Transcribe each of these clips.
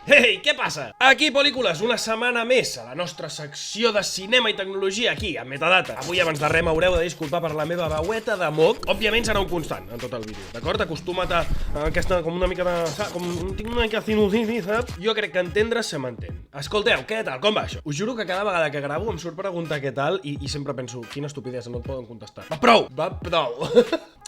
Ei, què passa? Aquí Pel·lícules, una setmana més a la nostra secció de cinema i tecnologia aquí, a Metadata. Avui abans de res m'haureu de disculpar per la meva veueta de moc. Òbviament serà un constant en tot el vídeo, d'acord? Acostuma't a aquesta, com una mica de... tinc una mica de sinusitis, saps? Jo crec que entendre se m'entén. Escolteu, què tal? Com va això? Us juro que cada vegada que gravo em surt preguntar què tal i sempre penso, quina estupidesa, no et poden contestar. Va prou!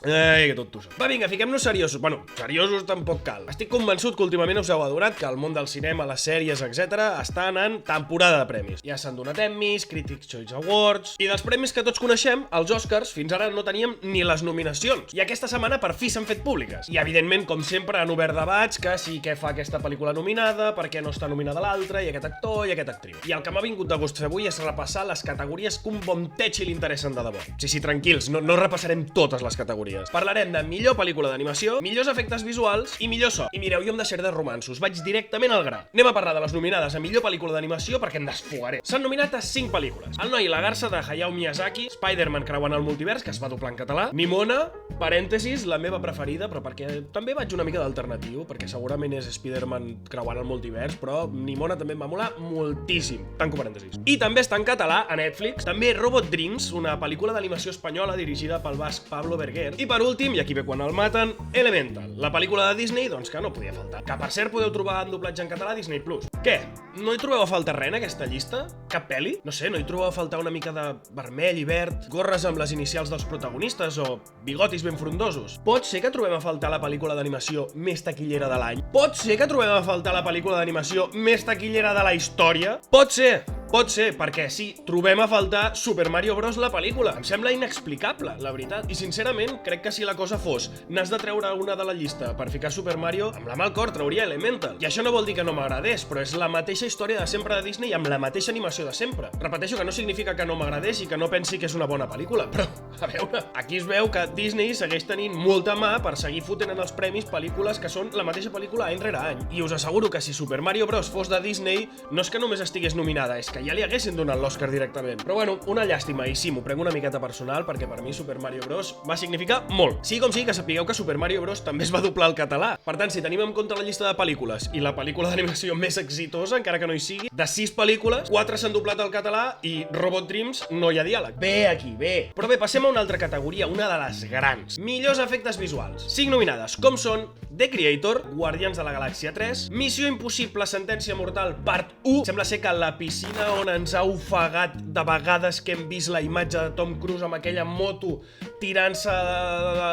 Ai, que tot tu sap. Va, vinga, fiquem-nos seriosos. Bueno, seriosos tampoc cal. Estic convençut que últimament us heu adonat que el món del cinema, les sèries, etc. estan en temporada de premis. Ja s'han donat Emmys, Critics' Choice Awards... I dels premis que tots coneixem, els Oscars, fins ara no teníem ni les nominacions. I aquesta setmana per fi s'han fet públiques. I evidentment, com sempre, han obert debats que sí què fa aquesta pel·lícula nominada, per què no està nominada l'altra, i aquest actor i aquest actriu. I el que m'ha vingut de gust fer avui és repassar les categories que un bon tetxi li interessen de debò. Sí, tranquils, no repassarem totes les categories. Parlarem de millor pel·lícula d'animació, millors efectes visuals i millor so. I mireu, jo em deixaré de romansos, vaig directament al gra. Anem a parlar de les nominades a millor pel·lícula d'animació perquè em desfogaré. S'han nominat a 5 pel·lícules. El noi i la garça de Hayao Miyazaki, Spider-Man creuant el multivers, que es va doblar en català, Nimona, parèntesis, la meva preferida, però perquè també vaig una mica d'alternatiu, perquè segurament és Spider-Man creuant el multivers, però Nimona també em va molar moltíssim. Tanco parèntesis. I també està en català a Netflix, també Robot Dreams, una pel·lícula d'animació espanyola dirigida pel basc Pablo Berguer. I per últim, i aquí ve quan el maten, Elemental, la pel·lícula de Disney, doncs que no podia faltar. Que per cert podeu trobar en doblatge en català a Disney+. Què? No hi trobeu a faltar res en aquesta llista? Cap pel·li? No sé, no hi trobeu a faltar una mica de vermell i verd, gorres amb les inicials dels protagonistes o bigotis ben frondosos? Pot ser que trobem a faltar la pel·lícula d'animació més taquillera de l'any? Pot ser que trobem a faltar la pel·lícula d'animació més taquillera de la història? Pot ser, perquè sí, trobem a faltar Super Mario Bros. La pel·lícula. Em sembla inexplicable, la veritat. I sincerament, crec que si la cosa fos n'has de treure una de la llista per ficar Super Mario, amb la mà al cor trauria Elemental. I això no vol dir que no m'agradés, però és la mateixa història de sempre de Disney amb la mateixa animació de sempre. Repeteixo que no significa que no m'agradés i que no pensi que és una bona pel·lícula, però, a veure, aquí es veu que Disney segueix tenint molta mà per seguir fotent en els premis pel·lícules que són la mateixa pel·lícula any rere any. I us asseguro que si Super Mario Bros. Fos de Disney, no és que només estigués nominada, és que ja li haguessin donat l'Oscar directament. Però bueno, una llàstima, i sí, m'ho prenc una miqueta personal, perquè per mi Super Mario Bros. Va significar molt. Sí com sí, que sapigueu que Super Mario Bros. També es va doblar al català. Per tant, si tenim en compte la llista de pel·lícules i la pel·lícula d'animació més exitosa, encara que no hi sigui, de 6 pel·lícules, 4 s'han doblat al català i Robot Dreams no hi ha diàleg. Bé aquí, bé. Però bé, passem a una altra categoria, una de les grans. Millors efectes visuals. 5 nominades, com són The Creator, Guardians de la Galàxia 3, Missió Impossible, Sentència Mortal, Part 1. Sembla ser que la piscina on ens ha ofegat de vegades que hem vist la imatge de Tom Cruise amb aquella moto tirant-se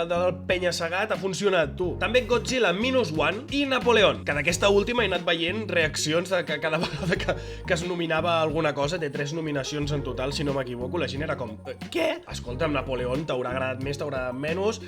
del penya-segat ha funcionat, tu. També Godzilla -1 i Napoleón, que d'aquesta última he anat veient reaccions de que cada vegada que es nominava alguna cosa, té 3 nominacions en total, si no m'equivoco, la gent era com, què? Escolta'm, Napoleón t'haurà agradat més, t'haurà agradat menys,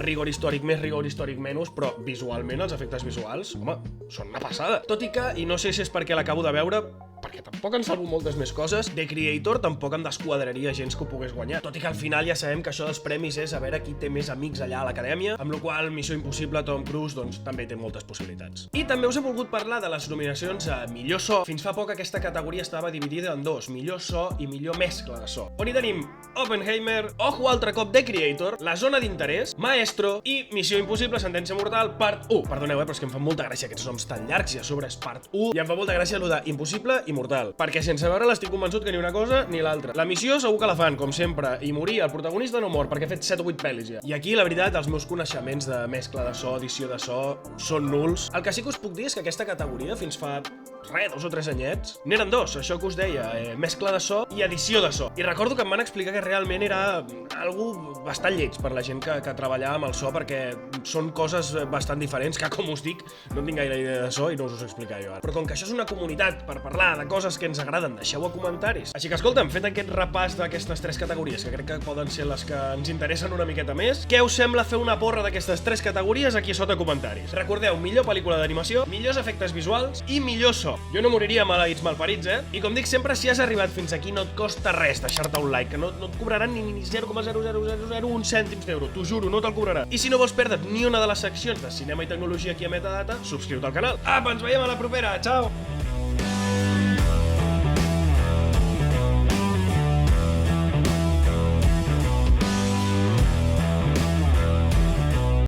rigor històric més, rigor històric menys, però visualment els efectes visuals, home, són una passada. Tot i que, i no sé si és perquè l'acabo de veure, perquè tampoc en salvo moltes més coses, The Creator tampoc em desquadraria gens que ho pogués guanyar. Tot i que al final ja sabem que això dels premis és a veure qui té més amics allà a l'acadèmia, amb la qual Missió Impossible, Tom Cruise, doncs també té moltes possibilitats. I també us he volgut parlar de les nominacions a millor so. Fins fa poc aquesta categoria estava dividida en dos, millor so i millor mescla de so. On hi tenim Oppenheimer, ojo altre cop The Creator, La Zona d'Interès, Maestro i Missió Impossible, Sentència Mortal, Part 1. Perdoneu, però és que em fa molta gràcia aquests noms tan llargs i a sobre és Part 1 i em fa molta gràcia allò d'Impossible i Mortal, perquè sense veure l'estic convençut que ni una cosa ni l'altra. La missió segur que la fan, com sempre, i morir, el protagonista no mor, perquè ha fet 7 o 8 pel·lis ja. I aquí, la veritat, els meus coneixements de mescla de so, edició de so, són nuls. El que sí que us puc dir és que aquesta categoria, fins fa 2 o 3 anyets, n'eren 2, això que us deia, mescla de so i edició de so. I recordo que em van explicar que realment era algo bastant lleig per la gent que treballava amb el so, perquè són coses bastant diferents, que com us dic, no tinc gaire idea de so i no us ho sé explicar jo ara. Però com que això és una comunitat per parlar de coses que ens agraden, deixeu-ho a comentaris. Així que escolta'm, fet aquest repàs d'aquestes 3 categories, que crec que poden ser les que ens interessen una miqueta més, què us sembla fer una porra d'aquestes 3 categories aquí sota comentaris? Recordeu, millor pel·lícula d'animació, millors efectes visuals i millor so. Jo no moriria maleïts malparits, I com dic sempre, si has arribat fins aquí no et costa res deixar-te un like, que no et cobraran ni 0,00001 cèntims d'euro, t'ho juro, no te'l cobrarà. I si no vols perdre't ni una de les seccions de cinema i tecnologia aquí a Metadata, subscriu-te al canal. Apa, ens veiem a la propera, ciao!